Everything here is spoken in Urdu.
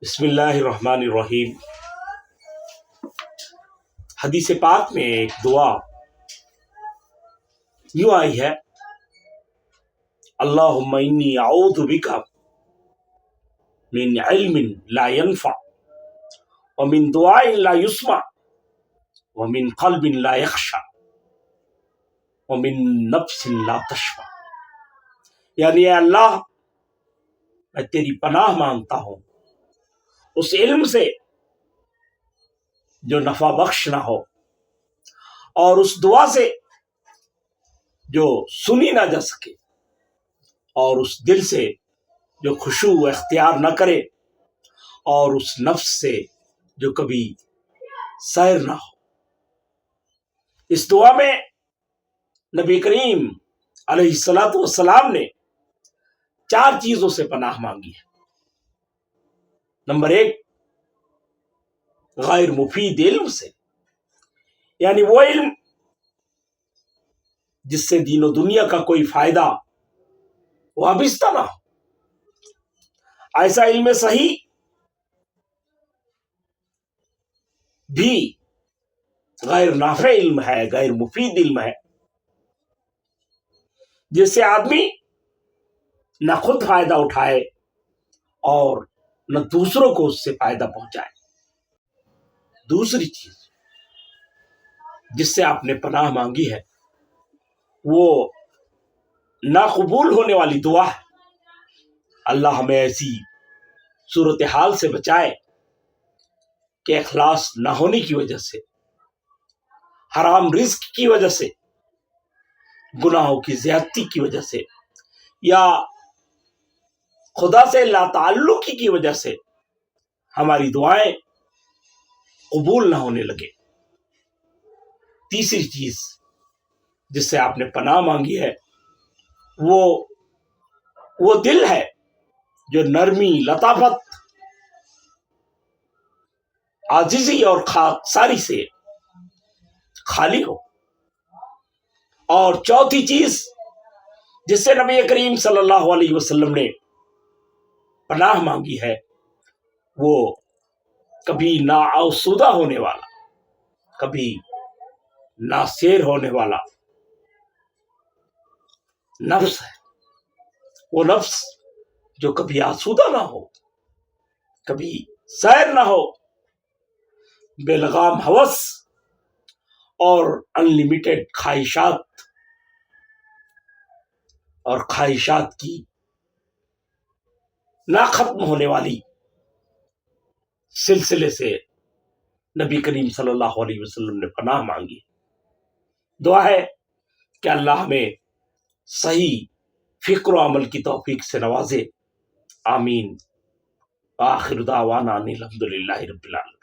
بسم اللہ الرحمن الرحیم۔ حدیث پاک میں ایک دعا یوں آئی ہے، اللہم انی اعوذ بک من علم لا ينفع ومن دعاء لا يسمع ومن قلب لا يخشع ومن نفس لا تشبع۔ یعنی اے اللہ، میں تیری پناہ مانگتا ہوں اس علم سے جو نفع بخش نہ ہو، اور اس دعا سے جو سنی نہ جا سکے، اور اس دل سے جو خشوع اختیار نہ کرے، اور اس نفس سے جو کبھی سیر نہ ہو۔ اس دعا میں نبی کریم علیہ الصلاۃ والسلام نے 4 چیزوں سے پناہ مانگی ہے۔ نمبر 1، غیر مفید علم سے، یعنی وہ علم جس سے دین و دنیا کا کوئی فائدہ وابستہ نہ ہو۔ ایسا علم صحیح بھی غیر نافع علم ہے، غیر مفید علم ہے، جس سے آدمی نہ خود فائدہ اٹھائے اور نہ دوسروں کو اس سے فائدہ پہنچائے۔ دوسری چیز جس سے آپ نے پناہ مانگی ہے وہ ناقبول ہونے والی دعا ہے۔ اللہ ہمیں ایسی صورتحال سے بچائے کہ اخلاص نہ ہونے کی وجہ سے، حرام رزق کی وجہ سے، گناہوں کی زیادتی کی وجہ سے، یا خدا سے لا تعلقی کی وجہ سے ہماری دعائیں قبول نہ ہونے لگے۔ تیسری چیز جس سے آپ نے پناہ مانگی ہے وہ دل ہے جو نرمی، لطافت، عاجزی اور خاکساری سے خالی ہو۔ اور چوتھی چیز جس سے نبی کریم صلی اللہ علیہ وسلم نے پناہ مانگی ہے وہ کبھی نا آسودہ ہونے والا، کبھی ناسیر ہونے والا نفس ہے۔ وہ نفس جو کبھی آسودہ نہ ہو، کبھی سیر نہ ہو، بے لگام ہوس اور انلیمیٹڈ خواہشات کی نہ ختم ہونے والی سلسلے سے نبی کریم صلی اللہ علیہ وسلم نے پناہ مانگی۔ دعا ہے کہ اللہ ہمیں صحیح فکر و عمل کی توفیق سے نوازے، آمین۔ آخر دعوانا ان الحمد للہ رب العالمین۔